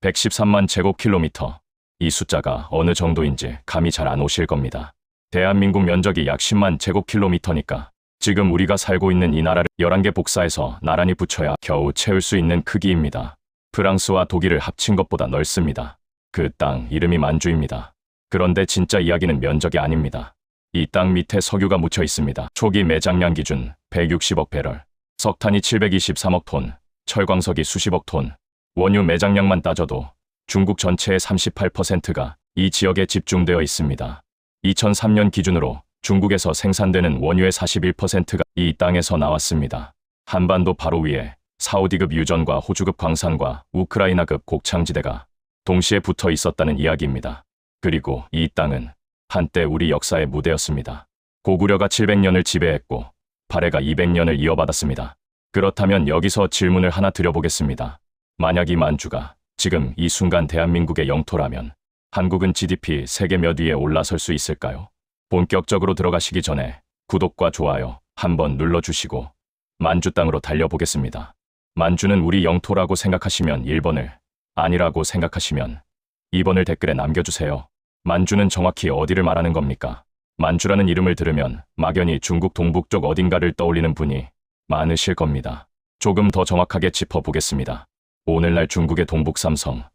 113만 제곱킬로미터. 이 숫자가 어느 정도인지 감이 잘 안 오실 겁니다. 대한민국 면적이 약 10만 제곱킬로미터니까 지금 우리가 살고 있는 이 나라를 11개 복사해서 나란히 붙여야 겨우 채울 수 있는 크기입니다. 프랑스와 독일을 합친 것보다 넓습니다. 그 땅 이름이 만주입니다. 그런데 진짜 이야기는 면적이 아닙니다. 이 땅 밑에 석유가 묻혀 있습니다. 초기 매장량 기준 160억 배럴, 석탄이 723억 톤, 철광석이 수십억 톤, 원유 매장량만 따져도 중국 전체의 38%가 이 지역에 집중되어 있습니다. 2003년 기준으로 중국에서 생산되는 원유의 41%가 이 땅에서 나왔습니다. 한반도 바로 위에 사우디급 유전과 호주급 광산과 우크라이나급 곡창지대가 동시에 붙어 있었다는 이야기입니다. 그리고 이 땅은 한때 우리 역사의 무대였습니다. 고구려가 700년을 지배했고 발해가 200년을 이어받았습니다. 그렇다면 여기서 질문을 하나 드려보겠습니다. 만약 이 만주가 지금 이 순간 대한민국의 영토라면 한국은 GDP 세계 몇 위에 올라설 수 있을까요? 본격적으로 들어가시기 전에 구독과 좋아요 한번 눌러주시고 만주 땅으로 달려보겠습니다. 만주는 우리 영토라고 생각하시면 1번을, 아니라고 생각하시면 2번을 댓글에 남겨주세요. 만주는 정확히 어디를 말하는 겁니까? 만주라는 이름을 들으면 막연히 중국 동북 쪽 어딘가를 떠올리는 분이 많으실 겁니다. 조금 더 정확하게 짚어보겠습니다. 오늘날 중국의 동북 3성,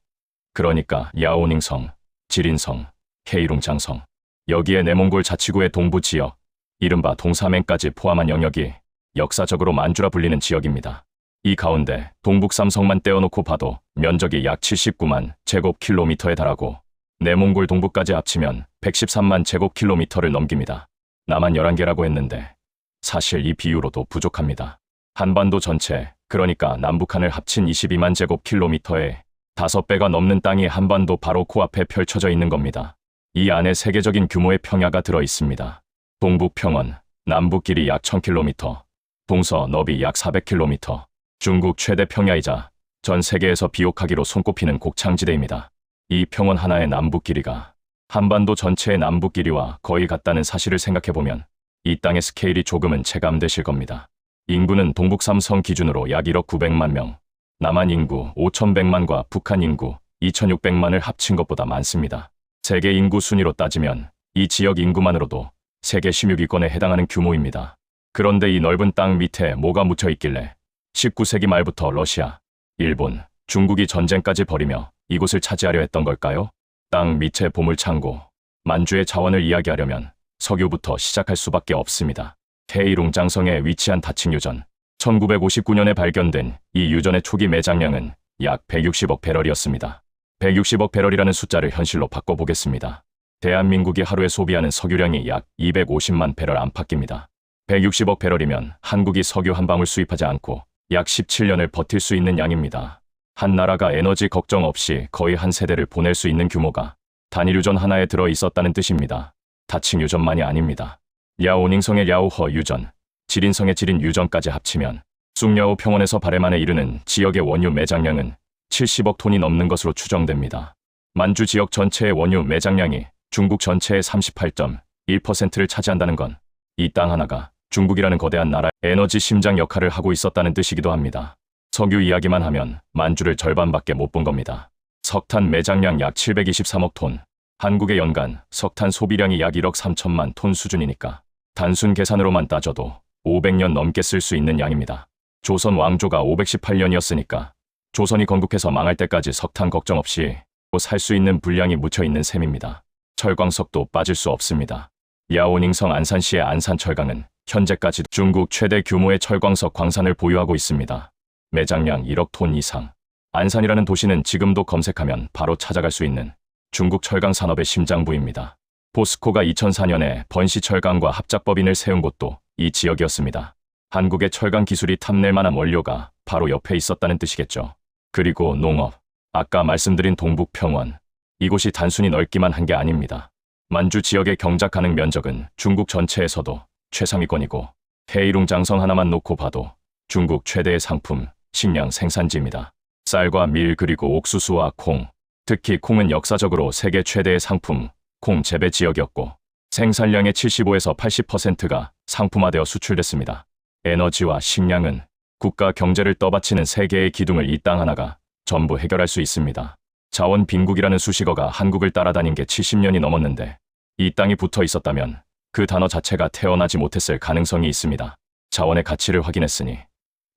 그러니까 야오닝성, 지린성, 헤이룽장성, 여기에 내몽골 자치구의 동부 지역, 이른바 동사맹까지 포함한 영역이 역사적으로 만주라 불리는 지역입니다. 이 가운데 동북 3성만 떼어놓고 봐도 면적이 약 79만 제곱킬로미터에 달하고 내몽골 동부까지 합치면 113만 제곱킬로미터를 넘깁니다. 남한 11개라고 했는데 사실 이 비유로도 부족합니다. 한반도 전체, 그러니까 남북한을 합친 22만 제곱킬로미터에 5배가 넘는 땅이 한반도 바로 코앞에 펼쳐져 있는 겁니다. 이 안에 세계적인 규모의 평야가 들어 있습니다. 동북 평원, 남북 길이 약 1000km, 동서 너비 약 400km, 중국 최대 평야이자 전 세계에서 비옥하기로 손꼽히는 곡창지대입니다. 이 평원 하나의 남북 길이가 한반도 전체의 남북 길이와 거의 같다는 사실을 생각해보면 이 땅의 스케일이 조금은 체감되실 겁니다. 인구는 동북 3성 기준으로 약 1억 900만 명, 남한 인구 5100만과 북한 인구 2600만을 합친 것보다 많습니다. 세계 인구 순위로 따지면 이 지역 인구만으로도 세계 16위권에 해당하는 규모입니다. 그런데 이 넓은 땅 밑에 뭐가 묻혀 있길래 19세기 말부터 러시아, 일본, 중국이 전쟁까지 벌이며 이곳을 차지하려 했던 걸까요? 땅 밑의 보물창고, 만주의 자원을 이야기하려면 석유부터 시작할 수밖에 없습니다. 헤이룽장성에 위치한 다칭 유전, 1959년에 발견된 이 유전의 초기 매장량은 약 160억 배럴이었습니다. 160억 배럴이라는 숫자를 현실로 바꿔보겠습니다. 대한민국이 하루에 소비하는 석유량이 약 250만 배럴 안팎입니다. 160억 배럴이면 한국이 석유 한 방울 수입하지 않고 약 17년을 버틸 수 있는 양입니다. 한 나라가 에너지 걱정 없이 거의 한 세대를 보낼 수 있는 규모가 단일 유전 하나에 들어 있었다는 뜻입니다. 다칭 유전만이 아닙니다. 야오닝성의 야오허 유전, 지린성의 지린 유전까지 합치면 쑥야오 평원에서 발해만에 이르는 지역의 원유 매장량은 70억 톤이 넘는 것으로 추정됩니다. 만주 지역 전체의 원유 매장량이 중국 전체의 38.1%를 차지한다는 건 이 땅 하나가 중국이라는 거대한 나라의 에너지 심장 역할을 하고 있었다는 뜻이기도 합니다. 석유 이야기만 하면 만주를 절반밖에 못 본 겁니다. 석탄 매장량 약 723억 톤, 한국의 연간 석탄 소비량이 약 1억 3천만 톤 수준이니까 단순 계산으로만 따져도 500년 넘게 쓸 수 있는 양입니다. 조선 왕조가 518년이었으니까 조선이 건국해서 망할 때까지 석탄 걱정 없이 살 수 있는 분량이 묻혀 있는 셈입니다. 철광석도 빠질 수 없습니다. 야오닝성 안산시의 안산철강은 현재까지 중국 최대 규모의 철광석 광산을 보유하고 있습니다. 매장량 1억 톤 이상. 안산이라는 도시는 지금도 검색하면 바로 찾아갈 수 있는 중국 철강 산업의 심장부입니다. 포스코가 2004년에 번시철강과 합작법인을 세운 곳도 이 지역이었습니다. 한국의 철강 기술이 탐낼 만한 원료가 바로 옆에 있었다는 뜻이겠죠. 그리고 농업. 아까 말씀드린 동북 평원. 이곳이 단순히 넓기만 한 게 아닙니다. 만주 지역의 경작 가능 면적은 중국 전체에서도 최상위권이고 헤이룽장성 하나만 놓고 봐도 중국 최대의 상품, 식량 생산지입니다. 쌀과 밀 그리고 옥수수와 콩, 특히 콩은 역사적으로 세계 최대의 상품, 콩 재배 지역이었고 생산량의 75에서 80%가 상품화되어 수출됐습니다. 에너지와 식량은 국가 경제를 떠받치는 세계의 기둥을 이 땅 하나가 전부 해결할 수 있습니다. 자원 빈국이라는 수식어가 한국을 따라다닌 게 70년이 넘었는데 이 땅이 붙어 있었다면 그 단어 자체가 태어나지 못했을 가능성이 있습니다. 자원의 가치를 확인했으니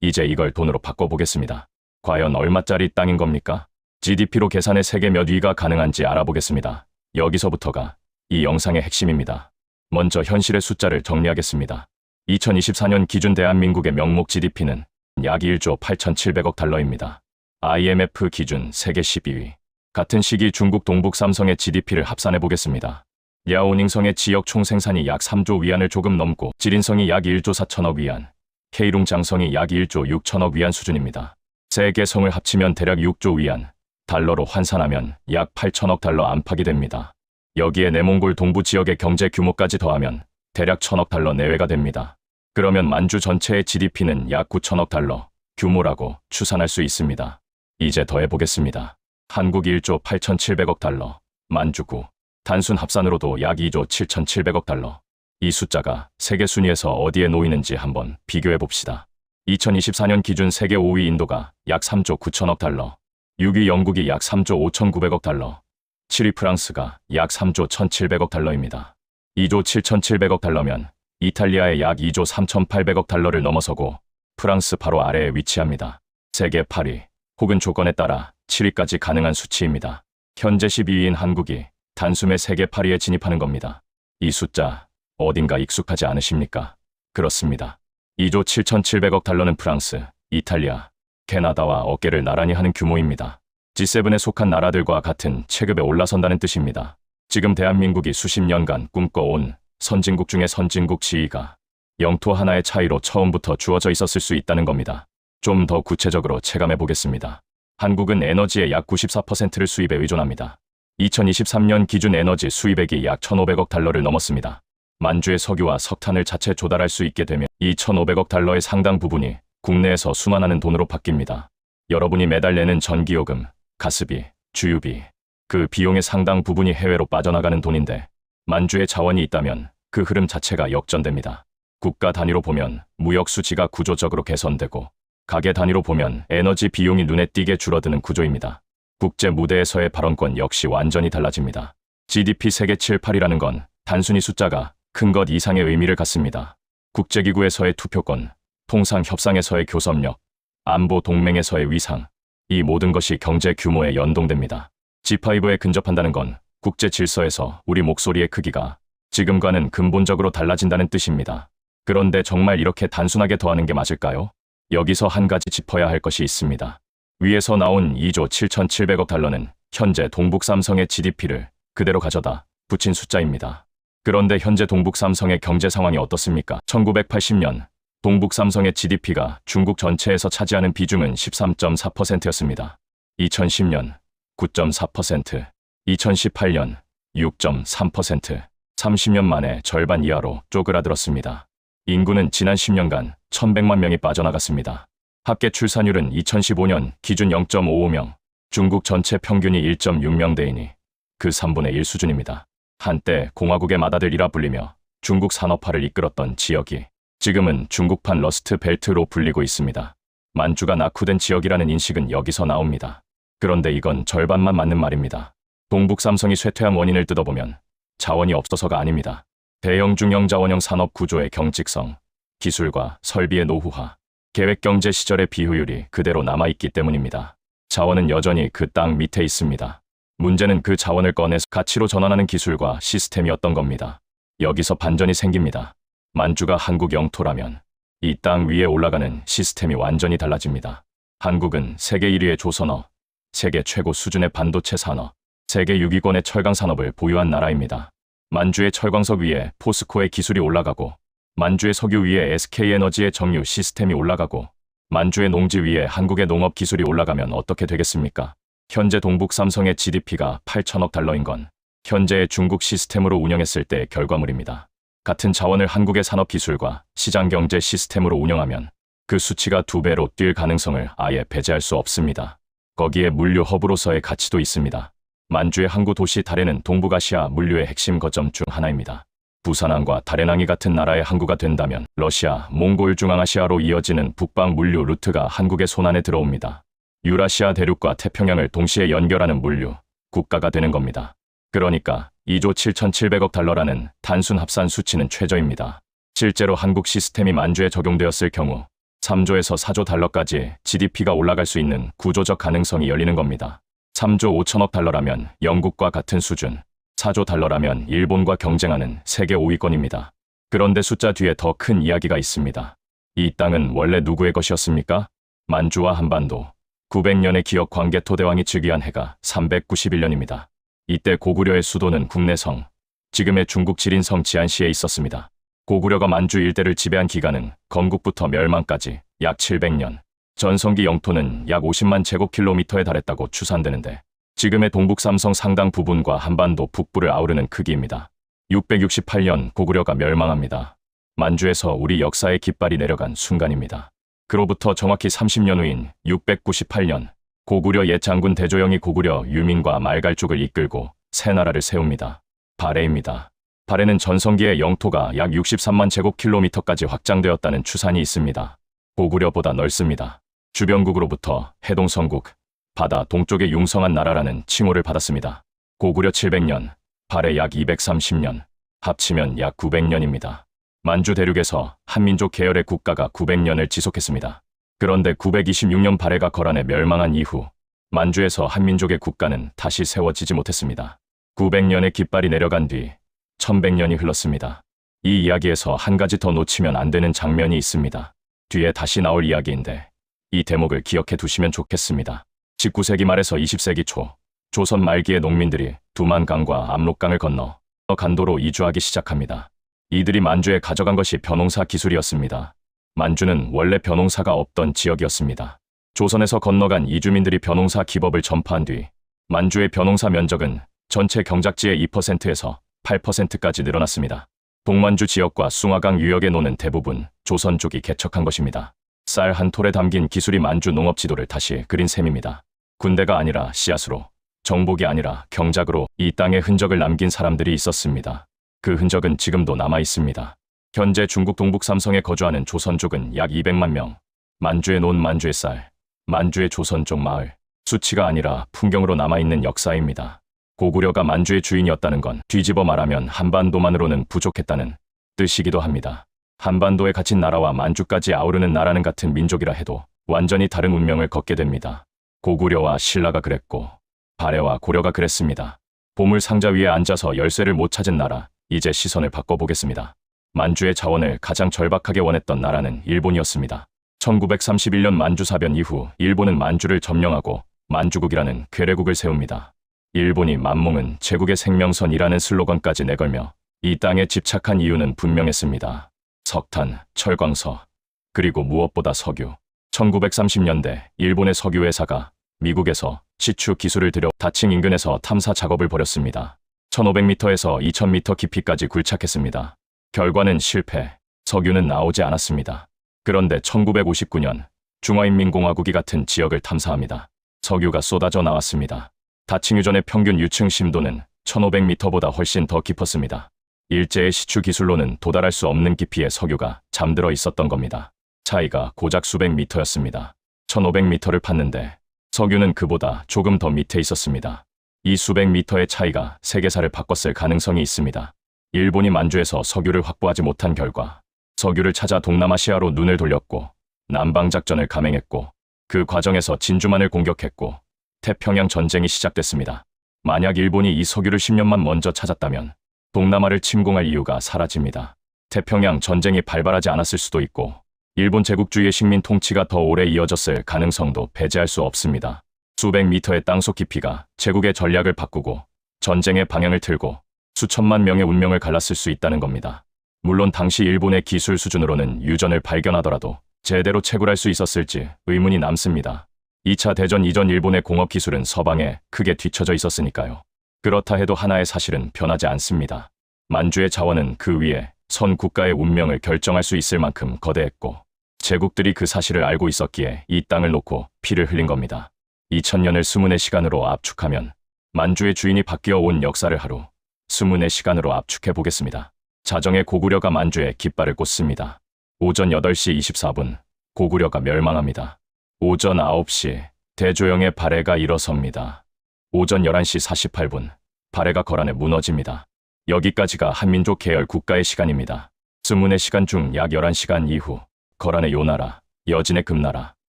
이제 이걸 돈으로 바꿔보겠습니다. 과연 얼마짜리 땅인 겁니까? GDP로 계산해 세계 몇 위가 가능한지 알아보겠습니다. 여기서부터가 이 영상의 핵심입니다. 먼저 현실의 숫자를 정리하겠습니다. 2024년 기준 대한민국의 명목 GDP는 약 1조 8,700억 달러입니다. IMF 기준 세계 12위. 같은 시기 중국 동북 삼성의 GDP를 합산해 보겠습니다. 랴오닝성의 지역 총생산이 약 3조 위안을 조금 넘고 지린성이 약 1조 4천억 위안, 케이룽장성이 약 1조 6천억 위안 수준입니다. 세 개 성을 합치면 대략 6조 위안, 달러로 환산하면 약 8천억 달러 안팎이 됩니다. 여기에 내몽골 동부 지역의 경제 규모까지 더하면 대략 1천억 달러 내외가 됩니다. 그러면 만주 전체의 GDP는 약 9천억 달러 규모라고 추산할 수 있습니다. 이제 더해보겠습니다. 한국 1조 8,700억 달러, 만주 9, 단순 합산으로도 약 2조 7,700억 달러. 이 숫자가 세계 순위에서 어디에 놓이는지 한번 비교해봅시다. 2024년 기준 세계 5위 인도가 약 3조 9천억 달러, 6위 영국이 약 3조 5,900억 달러, 7위 프랑스가 약 3조 1,700억 달러입니다. 2조 7,700억 달러면 이탈리아의 약 2조 3,800억 달러를 넘어서고 프랑스 바로 아래에 위치합니다. 세계 8위 혹은 조건에 따라 7위까지 가능한 수치입니다. 현재 12위인 한국이 단숨에 세계 8위에 진입하는 겁니다. 이 숫자 어딘가 익숙하지 않으십니까? 그렇습니다. 2조 7,700억 달러는 프랑스, 이탈리아, 캐나다와 어깨를 나란히 하는 규모입니다. G7에 속한 나라들과 같은 체급에 올라선다는 뜻입니다. 지금 대한민국이 수십 년간 꿈꿔온 선진국 중에 선진국 지위가 영토 하나의 차이로 처음부터 주어져 있었을 수 있다는 겁니다. 좀 더 구체적으로 체감해 보겠습니다. 한국은 에너지의 약 94%를 수입에 의존합니다. 2023년 기준 에너지 수입액이 약 1,500억 달러를 넘었습니다. 만주의 석유와 석탄을 자체 조달할 수 있게 되면 이 1,500억 달러의 상당 부분이 국내에서 수만하는 돈으로 바뀝니다. 여러분이 매달 내는 전기요금, 가스비, 주유비, 그 비용의 상당 부분이 해외로 빠져나가는 돈인데 만주에 자원이 있다면 그 흐름 자체가 역전됩니다. 국가 단위로 보면 무역 수지가 구조적으로 개선되고 가계 단위로 보면 에너지 비용이 눈에 띄게 줄어드는 구조입니다. 국제 무대에서의 발언권 역시 완전히 달라집니다. GDP 세계 7, 8이라는 건 단순히 숫자가 큰 것 이상의 의미를 갖습니다. 국제기구에서의 투표권, 통상협상에서의 교섭력, 안보 동맹에서의 위상, 이 모든 것이 경제 규모에 연동됩니다. G5에 근접한다는 건 국제 질서에서 우리 목소리의 크기가 지금과는 근본적으로 달라진다는 뜻입니다. 그런데 정말 이렇게 단순하게 더하는 게 맞을까요? 여기서 한 가지 짚어야 할 것이 있습니다. 위에서 나온 2조 7,700억 달러는 현재 동북 삼성의 GDP를 그대로 가져다 붙인 숫자입니다. 그런데 현재 동북 삼성의 경제 상황이 어떻습니까? 1980년 동북 삼성의 GDP가 중국 전체에서 차지하는 비중은 13.4%였습니다. 2010년 9.4%, 2018년 6.3%, 30년 만에 절반 이하로 쪼그라들었습니다. 인구는 지난 10년간 1,100만 명이 빠져나갔습니다. 합계 출산율은 2015년 기준 0.55명, 중국 전체 평균이 1.6명대이니 그 3분의 1 수준입니다. 한때 공화국의 맏아들이라 불리며 중국 산업화를 이끌었던 지역이 지금은 중국판 러스트 벨트로 불리고 있습니다. 만주가 낙후된 지역이라는 인식은 여기서 나옵니다. 그런데 이건 절반만 맞는 말입니다. 동북 삼성이 쇠퇴한 원인을 뜯어보면 자원이 없어서가 아닙니다. 대형 중형 자원형 산업 구조의 경직성, 기술과 설비의 노후화, 계획경제 시절의 비효율이 그대로 남아있기 때문입니다. 자원은 여전히 그 땅 밑에 있습니다. 문제는 그 자원을 꺼내서 가치로 전환하는 기술과 시스템이었던 겁니다. 여기서 반전이 생깁니다. 만주가 한국 영토라면 이 땅 위에 올라가는 시스템이 완전히 달라집니다. 한국은 세계 1위의 조선업, 세계 최고 수준의 반도체 산업, 세계 6위권의 철강 산업을 보유한 나라입니다. 만주의 철광석 위에 포스코의 기술이 올라가고 만주의 석유 위에 SK에너지의 정유 시스템이 올라가고 만주의 농지 위에 한국의 농업 기술이 올라가면 어떻게 되겠습니까? 현재 동북 삼성의 GDP가 8천억 달러인 건 현재의 중국 시스템으로 운영했을 때의 결과물입니다. 같은 자원을 한국의 산업기술과 시장경제 시스템으로 운영하면 그 수치가 2배로 뛸 가능성을 아예 배제할 수 없습니다. 거기에 물류 허브로서의 가치도 있습니다. 만주의 항구 도시 다롄은 동북아시아 물류의 핵심 거점 중 하나입니다. 부산항과 다롄항이 같은 나라의 항구가 된다면 러시아, 몽골 중앙아시아로 이어지는 북방 물류 루트가 한국의 손안에 들어옵니다. 유라시아 대륙과 태평양을 동시에 연결하는 물류 국가가 되는 겁니다. 그러니까 2조 7,700억 달러라는 단순 합산 수치는 최저입니다. 실제로 한국 시스템이 만주에 적용되었을 경우 3조에서 4조 달러까지 GDP가 올라갈 수 있는 구조적 가능성이 열리는 겁니다. 3조 5천억 달러라면 영국과 같은 수준, 4조 달러라면 일본과 경쟁하는 세계 5위권입니다. 그런데 숫자 뒤에 더 큰 이야기가 있습니다. 이 땅은 원래 누구의 것이었습니까? 만주와 한반도. 900년의 기억 광개 토대왕이 즉위한 해가 391년입니다. 이때 고구려의 수도는 국내성, 지금의 중국 지린성 지안시에 있었습니다. 고구려가 만주 일대를 지배한 기간은 건국부터 멸망까지 약 700년. 전성기 영토는 약 50만 제곱킬로미터에 달했다고 추산되는데 지금의 동북 삼성 상당 부분과 한반도 북부를 아우르는 크기입니다. 668년 고구려가 멸망합니다. 만주에서 우리 역사의 깃발이 내려간 순간입니다. 그로부터 정확히 30년 후인 698년 고구려 옛 장군 대조영이 고구려 유민과 말갈족을 이끌고 새 나라를 세웁니다. 발해입니다. 발해는 전성기의 영토가 약 63만 제곱킬로미터까지 확장되었다는 추산이 있습니다. 고구려보다 넓습니다. 주변국으로부터 해동성국, 바다 동쪽의 융성한 나라라는 칭호를 받았습니다. 고구려 700년, 발해 약 230년, 합치면 약 900년입니다. 만주 대륙에서 한민족 계열의 국가가 900년을 지속했습니다. 그런데 926년 발해가 거란에 멸망한 이후 만주에서 한민족의 국가는 다시 세워지지 못했습니다. 900년의 깃발이 내려간 뒤 1100년이 흘렀습니다. 이 이야기에서 한 가지 더 놓치면 안 되는 장면이 있습니다. 뒤에 다시 나올 이야기인데 이 대목을 기억해 두시면 좋겠습니다. 19세기 말에서 20세기 초 조선 말기의 농민들이 두만강과 압록강을 건너 간도로 이주하기 시작합니다. 이들이 만주에 가져간 것이 벼농사 기술이었습니다. 만주는 원래 벼농사가 없던 지역이었습니다. 조선에서 건너간 이주민들이 벼농사 기법을 전파한 뒤 만주의 벼농사 면적은 전체 경작지의 2%에서 8%까지 늘어났습니다. 동만주 지역과 숭화강 유역의 노는 대부분 조선족이 개척한 것입니다. 쌀 한 톨에 담긴 기술이 만주 농업 지도를 다시 그린 셈입니다. 군대가 아니라 씨앗으로, 정복이 아니라 경작으로 이 땅에 흔적을 남긴 사람들이 있었습니다. 그 흔적은 지금도 남아 있습니다. 현재 중국 동북 삼성에 거주하는 조선족은 약 200만 명. 만주에 논 만주의 쌀, 만주의 조선족 마을. 수치가 아니라 풍경으로 남아있는 역사입니다. 고구려가 만주의 주인이었다는 건 뒤집어 말하면 한반도만으로는 부족했다는 뜻이기도 합니다. 한반도에 갇힌 나라와 만주까지 아우르는 나라는 같은 민족이라 해도 완전히 다른 운명을 걷게 됩니다. 고구려와 신라가 그랬고 발해와 고려가 그랬습니다. 보물 상자 위에 앉아서 열쇠를 못 찾은 나라, 이제 시선을 바꿔보겠습니다. 만주의 자원을 가장 절박하게 원했던 나라는 일본이었습니다. 1931년 만주사변 이후 일본은 만주를 점령하고 만주국이라는 괴뢰국을 세웁니다. 일본이 만몽은 제국의 생명선이라는 슬로건까지 내걸며 이 땅에 집착한 이유는 분명했습니다. 석탄, 철광서, 그리고 무엇보다 석유. 1930년대 일본의 석유 회사가 미국에서 시추 기술을 들여 다칭 인근에서 탐사 작업을 벌였습니다. 1500m에서 2000m 깊이까지 굴착했습니다. 결과는 실패, 석유는 나오지 않았습니다. 그런데 1959년 중화인민공화국이 같은 지역을 탐사합니다. 석유가 쏟아져 나왔습니다. 다칭 유전의 평균 유층 심도는 1500m보다 훨씬 더 깊었습니다. 일제의 시추 기술로는 도달할 수 없는 깊이의 석유가 잠들어 있었던 겁니다. 차이가 고작 수백 미터였습니다. 1500m를 팠는데 석유는 그보다 조금 더 밑에 있었습니다. 이 수백 미터의 차이가 세계사를 바꿨을 가능성이 있습니다. 일본이 만주에서 석유를 확보하지 못한 결과 석유를 찾아 동남아시아로 눈을 돌렸고 남방작전을 감행했고 그 과정에서 진주만을 공격했고 태평양 전쟁이 시작됐습니다. 만약 일본이 이 석유를 10년만 먼저 찾았다면 동남아를 침공할 이유가 사라집니다. 태평양 전쟁이 발발하지 않았을 수도 있고 일본 제국주의의 식민 통치가 더 오래 이어졌을 가능성도 배제할 수 없습니다. 수백 미터의 땅속 깊이가 제국의 전략을 바꾸고 전쟁의 방향을 틀고 수천만 명의 운명을 갈랐을 수 있다는 겁니다. 물론 당시 일본의 기술 수준으로는 유전을 발견하더라도 제대로 채굴할 수 있었을지 의문이 남습니다. 2차 대전 이전 일본의 공업 기술은 서방에 크게 뒤처져 있었으니까요. 그렇다 해도 하나의 사실은 변하지 않습니다. 만주의 자원은 그 위에 선 국가의 운명을 결정할 수 있을 만큼 거대했고 제국들이 그 사실을 알고 있었기에 이 땅을 놓고 피를 흘린 겁니다. 2000년을 수문의 시간으로 압축하면 만주의 주인이 바뀌어 온 역사를 하루 수문의 시간으로 압축해 보겠습니다. 자정에 고구려가 만주에 깃발을 꽂습니다. 오전 8시 24분 고구려가 멸망합니다. 오전 9시 대조영의 발해가 일어섭니다. 오전 11시 48분, 발해가 거란에 무너집니다. 여기까지가 한민족 계열 국가의 시간입니다. 스문의 시간 중 약 11시간 이후 거란의 요나라, 여진의 금나라,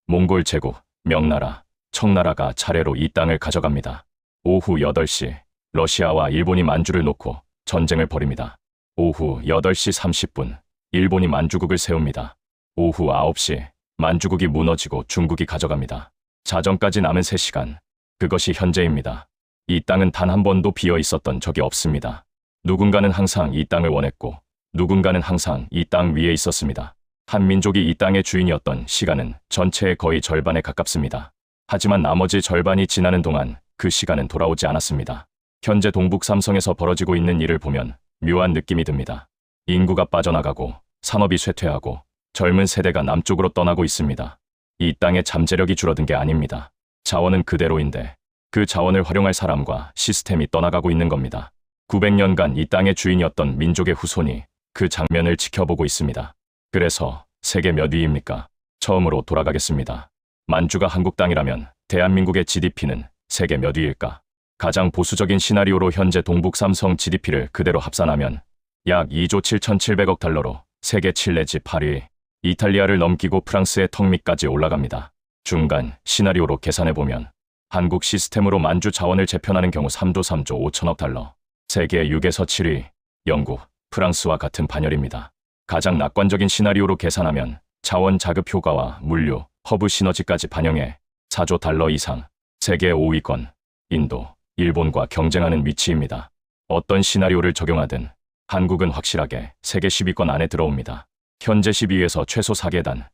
몽골 제국, 명나라, 청나라가 차례로 이 땅을 가져갑니다. 오후 8시 러시아와 일본이 만주를 놓고 전쟁을 벌입니다. 오후 8시 30분 일본이 만주국을 세웁니다. 오후 9시 만주국이 무너지고 중국이 가져갑니다. 자정까지 남은 3시간, 그것이 현재입니다. 이 땅은 단 한 번도 비어 있었던 적이 없습니다. 누군가는 항상 이 땅을 원했고 누군가는 항상 이 땅 위에 있었습니다. 한 민족이 이 땅의 주인이었던 시간은 전체의 거의 절반에 가깝습니다. 하지만 나머지 절반이 지나는 동안 그 시간은 돌아오지 않았습니다. 현재 동북 삼성에서 벌어지고 있는 일을 보면 묘한 느낌이 듭니다. 인구가 빠져나가고 산업이 쇠퇴하고 젊은 세대가 남쪽으로 떠나고 있습니다. 이 땅의 잠재력이 줄어든 게 아닙니다. 자원은 그대로인데 그 자원을 활용할 사람과 시스템이 떠나가고 있는 겁니다. 900년간 이 땅의 주인이었던 민족의 후손이 그 장면을 지켜보고 있습니다. 그래서 세계 몇 위입니까? 처음으로 돌아가겠습니다. 만주가 한국 땅이라면 대한민국의 GDP는 세계 몇 위일까? 가장 보수적인 시나리오로 현재 동북 삼성 GDP를 그대로 합산하면 약 2조 7,700억 달러로 세계 7 내지 8위, 이탈리아를 넘기고 프랑스의 턱 밑까지 올라갑니다. 중간 시나리오로 계산해보면 한국 시스템으로 만주 자원을 재편하는 경우 3조 5천억 달러, 세계 6에서 7위, 영국, 프랑스와 같은 반열입니다. 가장 낙관적인 시나리오로 계산하면 자원 자급 효과와 물류, 허브 시너지까지 반영해 4조 달러 이상, 세계 5위권, 인도, 일본과 경쟁하는 위치입니다. 어떤 시나리오를 적용하든 한국은 확실하게 세계 10위권 안에 들어옵니다. 현재 12위에서 최소 4계단,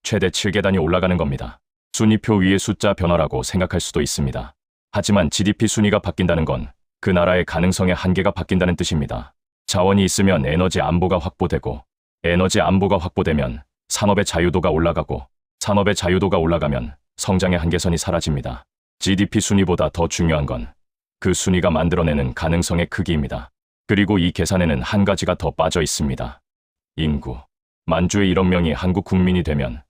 최대 7계단이 올라가는 겁니다. 순위표 위의 숫자 변화라고 생각할 수도 있습니다. 하지만 GDP 순위가 바뀐다는 건 그 나라의 가능성의 한계가 바뀐다는 뜻입니다. 자원이 있으면 에너지 안보가 확보되고, 에너지 안보가 확보되면 산업의 자유도가 올라가고, 산업의 자유도가 올라가면 성장의 한계선이 사라집니다. GDP 순위보다 더 중요한 건 그 순위가 만들어내는 가능성의 크기입니다. 그리고 이 계산에는 한 가지가 더 빠져 있습니다. 인구. 만주의 1억 명이 한국 국민이 되면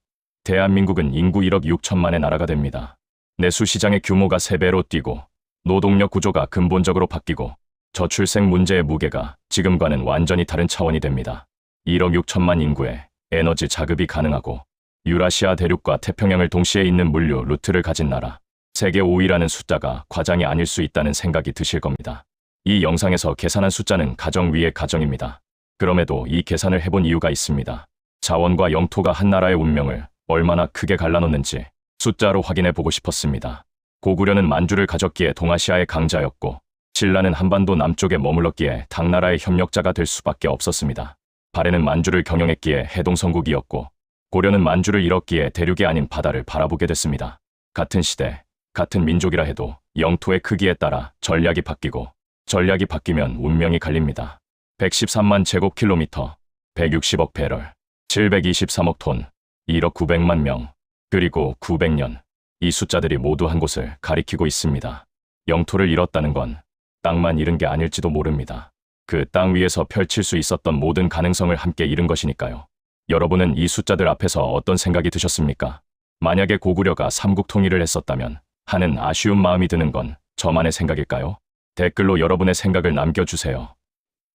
대한민국은 인구 1억 6천만의 나라가 됩니다. 내수 시장의 규모가 3배로 뛰고 노동력 구조가 근본적으로 바뀌고 저출생 문제의 무게가 지금과는 완전히 다른 차원이 됩니다. 1억 6천만 인구에 에너지 자급이 가능하고 유라시아 대륙과 태평양을 동시에 잇는 물류 루트를 가진 나라, 세계 5위라는 숫자가 과장이 아닐 수 있다는 생각이 드실 겁니다. 이 영상에서 계산한 숫자는 가정 위의 가정입니다. 그럼에도 이 계산을 해본 이유가 있습니다. 자원과 영토가 한 나라의 운명을 얼마나 크게 갈라놓는지 숫자로 확인해 보고 싶었습니다. 고구려는 만주를 가졌기에 동아시아의 강자였고, 신라는 한반도 남쪽에 머물렀기에 당나라의 협력자가 될 수밖에 없었습니다. 발해는 만주를 경영했기에 해동성국이었고, 고려는 만주를 잃었기에 대륙이 아닌 바다를 바라보게 됐습니다. 같은 시대, 같은 민족이라 해도 영토의 크기에 따라 전략이 바뀌고, 전략이 바뀌면 운명이 갈립니다. 113만 제곱킬로미터, 160억 배럴, 723억 톤, 1억 900만 명, 그리고 900년. 이 숫자들이 모두 한 곳을 가리키고 있습니다. 영토를 잃었다는 건 땅만 잃은 게 아닐지도 모릅니다. 그 땅 위에서 펼칠 수 있었던 모든 가능성을 함께 잃은 것이니까요. 여러분은 이 숫자들 앞에서 어떤 생각이 드셨습니까? 만약에 고구려가 삼국 통일을 했었다면 하는 아쉬운 마음이 드는 건 저만의 생각일까요? 댓글로 여러분의 생각을 남겨주세요.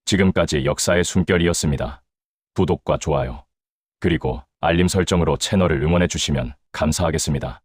지금까지 역사의 숨결이었습니다. 구독과 좋아요, 그리고 알림 설정으로 채널을 응원해 주시면 감사하겠습니다.